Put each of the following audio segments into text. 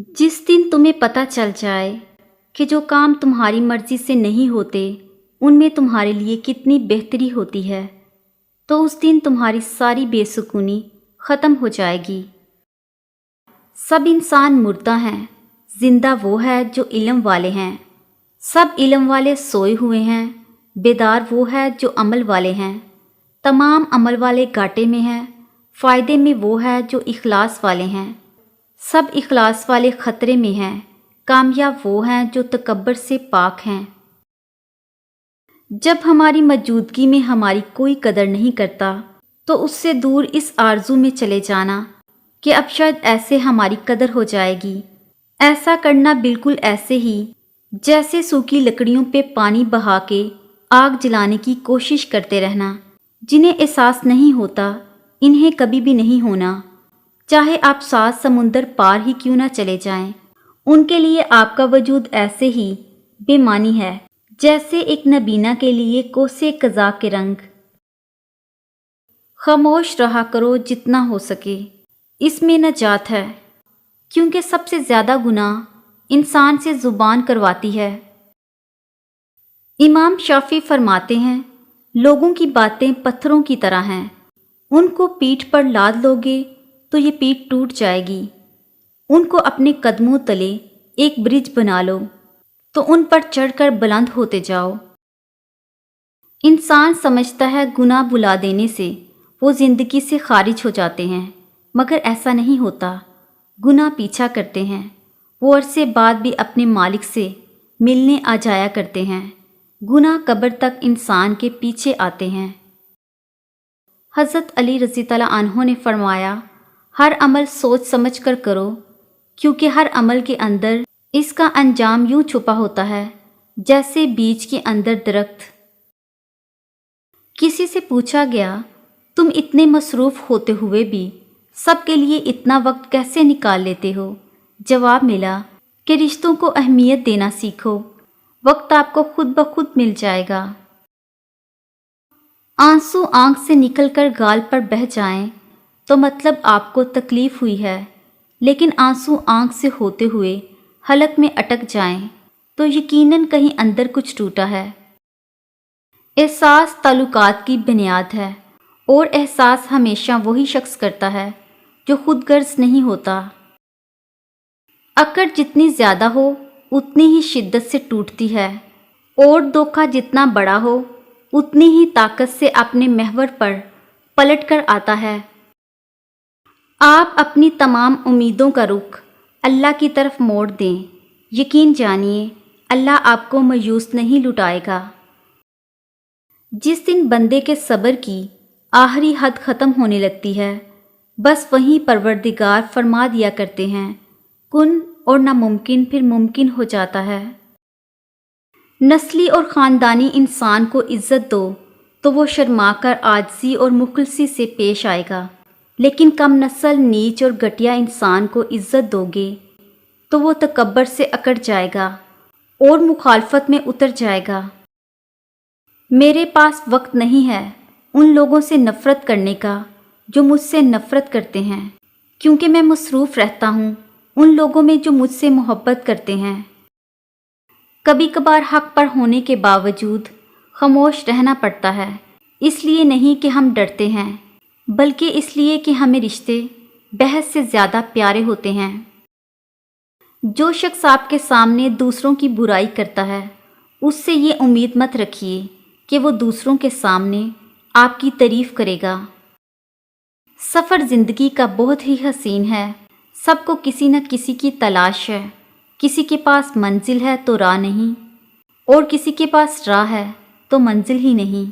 जिस दिन तुम्हें पता चल जाए कि जो काम तुम्हारी मर्जी से नहीं होते उनमें तुम्हारे लिए कितनी बेहतरी होती है, तो उस दिन तुम्हारी सारी बेसुकूनी ख़त्म हो जाएगी। सब इंसान मुर्दा हैं, जिंदा वो है जो इल्म वाले हैं। सब इल्म वाले सोए हुए हैं, बेदार वो है जो अमल वाले हैं। तमाम अमल वाले घाटे में हैं, फ़ायदे में वो है जो इखलास वाले हैं। सब इखलास वाले ख़तरे में हैं, कामयाब वो हैं जो तकब्बर से पाक हैं। जब हमारी मौजूदगी में हमारी कोई कदर नहीं करता तो उससे दूर इस आरज़ू में चले जाना कि अब शायद ऐसे हमारी कदर हो जाएगी। ऐसा करना बिल्कुल ऐसे ही जैसे सूखी लकड़ियों पे पानी बहा के आग जलाने की कोशिश करते रहना। जिन्हें एहसास नहीं होता इन्हें कभी भी नहीं होना, चाहे आप 7 समुंदर पार ही क्यों ना चले जाएं। उनके लिए आपका वजूद ऐसे ही बेमानी है जैसे एक नबीना के लिए कोसे कज़ा के रंग। खामोश रहा करो जितना हो सके, इसमें नजात है, क्योंकि सबसे ज़्यादा गुनाह इंसान से ज़ुबान करवाती है। इमाम शाफी फरमाते हैं, लोगों की बातें पत्थरों की तरह हैं, उनको पीठ पर लाद लोगे तो ये पीठ टूट जाएगी। उनको अपने कदमों तले एक ब्रिज बना लो तो उन पर चढ़कर बुलंद होते जाओ। इंसान समझता है गुनाह बुला देने से वो ज़िंदगी से खारिज हो जाते हैं, मगर ऐसा नहीं होता। गुनाह पीछा करते हैं, वो अरसे बाद भी अपने मालिक से मिलने आ जाया करते हैं। गुनाह कब्र तक इंसान के पीछे आते हैं। हज़रत अली रज़ी तआला अन्हो ने फरमाया, हर अमल सोच समझ कर करो, क्योंकि हर अमल के अंदर इसका अंजाम यूं छुपा होता है जैसे बीज के अंदर दरख्त। किसी से पूछा गया, तुम इतने मसरूफ़ होते हुए भी सबके लिए इतना वक्त कैसे निकाल लेते हो? जवाब मिला कि रिश्तों को अहमियत देना सीखो, वक्त आपको खुद ब खुद मिल जाएगा। आंसू आंख से निकलकर गाल पर बह जाएं तो मतलब आपको तकलीफ हुई है, लेकिन आंसू आंख से होते हुए हलक में अटक जाएं तो यकीनन कहीं अंदर कुछ टूटा है। एहसास ताल्लुकात की बुनियाद है और एहसास हमेशा वही शख्स करता है जो खुद गर्ज नहीं होता। अकड़ जितनी ज़्यादा हो उतनी ही शिद्दत से टूटती है और धोखा जितना बड़ा हो उतनी ही ताकत से अपने महवर पर पलट कर आता है। आप अपनी तमाम उम्मीदों का रुख अल्लाह की तरफ मोड़ दें, यकीन जानिए अल्लाह आपको मायूस नहीं लुटाएगा। जिस दिन बंदे के सब्र की आखिरी हद ख़त्म होने लगती है, बस वहीं परवरदिगार फरमा दिया करते हैं, कुन, और नामुमकिन फिर मुमकिन हो जाता है। नस्ली और ख़ानदानी इंसान को इज़्ज़त दो तो वो शर्माकर आजिज़ी और मुखलसी से पेश आएगा, लेकिन कम नस्ल, नीच और घटिया इंसान को इज़्ज़त दोगे तो वो तकब्बर से अकड़ जाएगा और मुखालफत में उतर जाएगा। मेरे पास वक्त नहीं है उन लोगों से नफ़रत करने का जो मुझसे नफ़रत करते हैं, क्योंकि मैं मसरूफ़ रहता हूँ उन लोगों में जो मुझसे मोहब्बत करते हैं। कभी कभार हक़ पर होने के बावजूद खामोश रहना पड़ता है, इसलिए नहीं कि हम डरते हैं, बल्कि इसलिए कि हमें रिश्ते बहस से ज़्यादा प्यारे होते हैं। जो शख्स आपके सामने दूसरों की बुराई करता है, उससे ये उम्मीद मत रखिए कि वो दूसरों के सामने आपकी तारीफ़ करेगा। सफ़र ज़िंदगी का बहुत ही हसीन है, सबको किसी न किसी की तलाश है। किसी के पास मंजिल है तो राह नहीं, और किसी के पास राह है तो मंजिल ही नहीं।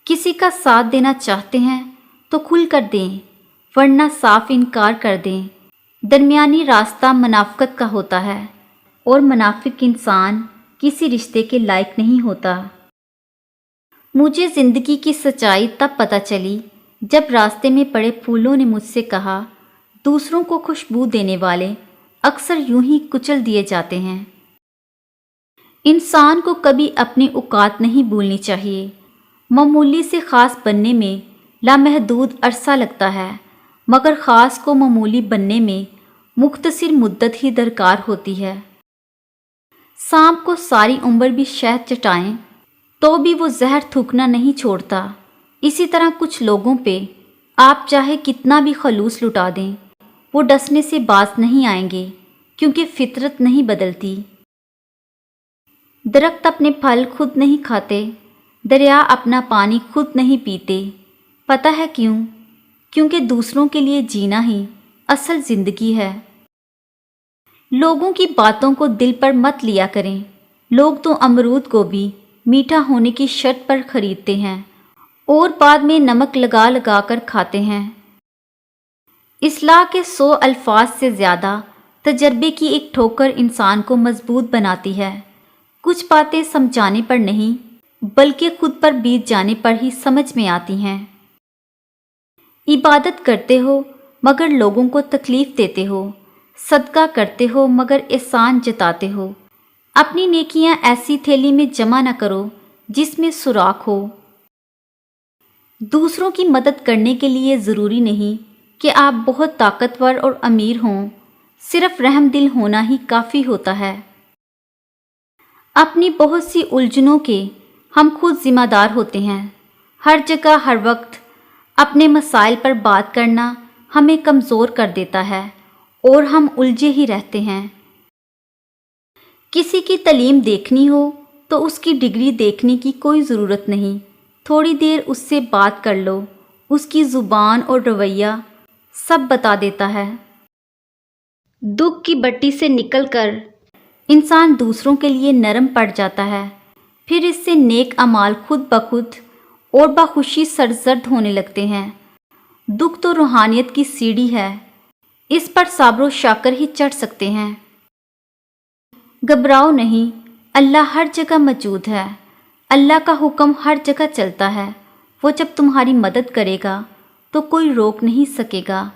किसी का साथ देना चाहते हैं तो खुल कर दें, वरना साफ इनकार कर दें। दरमियानी रास्ता मुनाफ़िक़त का होता है और मुनाफिक इंसान किसी रिश्ते के लायक नहीं होता। मुझे ज़िंदगी की सच्चाई तब पता चली जब रास्ते में पड़े फूलों ने मुझसे कहा, दूसरों को खुशबू देने वाले अक्सर यूं ही कुचल दिए जाते हैं। इंसान को कभी अपनी औकात नहीं भूलनी चाहिए। मामूली से ख़ास बनने में लामहदूद अरसा लगता है, मगर ख़ास को मामूली बनने में मुख्तसिर मुद्दत ही दरकार होती है। सांप को सारी उम्र भी शहद चटाएं तो भी वो जहर थूकना नहीं छोड़ता। इसी तरह कुछ लोगों पे आप चाहे कितना भी खलूस लुटा दें, वो डसने से बाज नहीं आएंगे, क्योंकि फितरत नहीं बदलती। दरख्त अपने फल खुद नहीं खाते, दरिया अपना पानी खुद नहीं पीते। पता है क्यों? क्योंकि दूसरों के लिए जीना ही असल जिंदगी है। लोगों की बातों को दिल पर मत लिया करें। लोग तो अमरूद को भी मीठा होने की शर्त पर खरीदते हैं और बाद में नमक लगा लगा कर खाते हैं। इस्लाह के 100 अल्फाज से ज़्यादा तजर्बे की एक ठोकर इंसान को मजबूत बनाती है। कुछ बातें समझाने पर नहीं, बल्कि खुद पर बीत जाने पर ही समझ में आती हैं। इबादत करते हो मगर लोगों को तकलीफ़ देते हो, सदका करते हो मगर एहसान जताते हो। अपनी नेकियां ऐसी थैली में जमा न करो जिसमें सुराख हो। दूसरों की मदद करने के लिए ज़रूरी नहीं कि आप बहुत ताकतवर और अमीर हों, सिर्फ रहम दिल होना ही काफ़ी होता है। अपनी बहुत सी उलझनों के हम खुद ज़िम्मेदार होते हैं। हर जगह हर वक्त अपने मसाइल पर बात करना हमें कमज़ोर कर देता है और हम उलझे ही रहते हैं। किसी की तालीम देखनी हो तो उसकी डिग्री देखने की कोई ज़रूरत नहीं। थोड़ी देर उससे बात कर लो, उसकी ज़ुबान और रवैया सब बता देता है। दुख की बट्टी से निकलकर इंसान दूसरों के लिए नरम पड़ जाता है, फिर इससे नेक अमाल खुद ब खुद और बखुशी सरजर्द होने लगते हैं। दुख तो रूहानियत की सीढ़ी है, इस पर साब्रो शाकर ही चढ़ सकते हैं। घबराओ नहीं, अल्लाह हर जगह मौजूद है। अल्लाह का हुक्म हर जगह चलता है। वो जब तुम्हारी मदद करेगा तो कोई रोक नहीं सकेगा।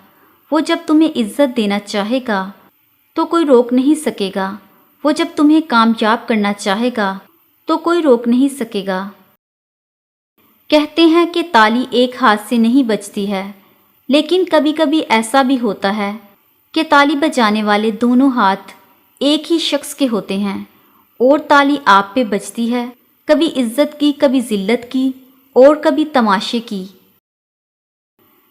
वो जब तुम्हें इज्जत देना चाहेगा तो कोई रोक नहीं सकेगा। वो जब तुम्हें कामयाब करना चाहेगा तो कोई रोक नहीं सकेगा। कहते हैं कि ताली एक हाथ से नहीं बजती है, लेकिन कभी कभी ऐसा भी होता है कि ताली बजाने वाले दोनों हाथ एक ही शख्स के होते हैं और ताली आप पे बजती है, कभी इज्जत की, कभी जिल्लत की और कभी तमाशे की।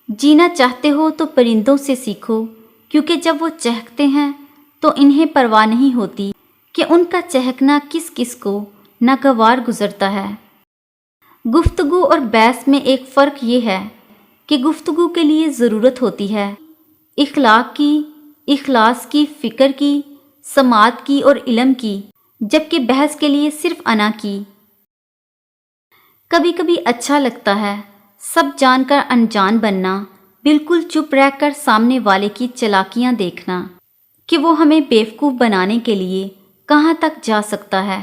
जीना चाहते हो तो परिंदों से सीखो, क्योंकि जब वो चहकते हैं तो इन्हें परवाह नहीं होती कि उनका चहकना किस किस को नागवार गुजरता है। गुफ्तगू और बहस में एक फ़र्क ये है कि गुफ्तगू के लिए ज़रूरत होती है इखलाक की, इखलास की, फ़िक्र की, समात की और इल्म की, जबकि बहस के लिए सिर्फ अना की। कभी कभी अच्छा लगता है सब जानकर अनजान बनना, बिल्कुल चुप रहकर सामने वाले की चालाकियां देखना कि वो हमें बेवकूफ़ बनाने के लिए कहाँ तक जा सकता है।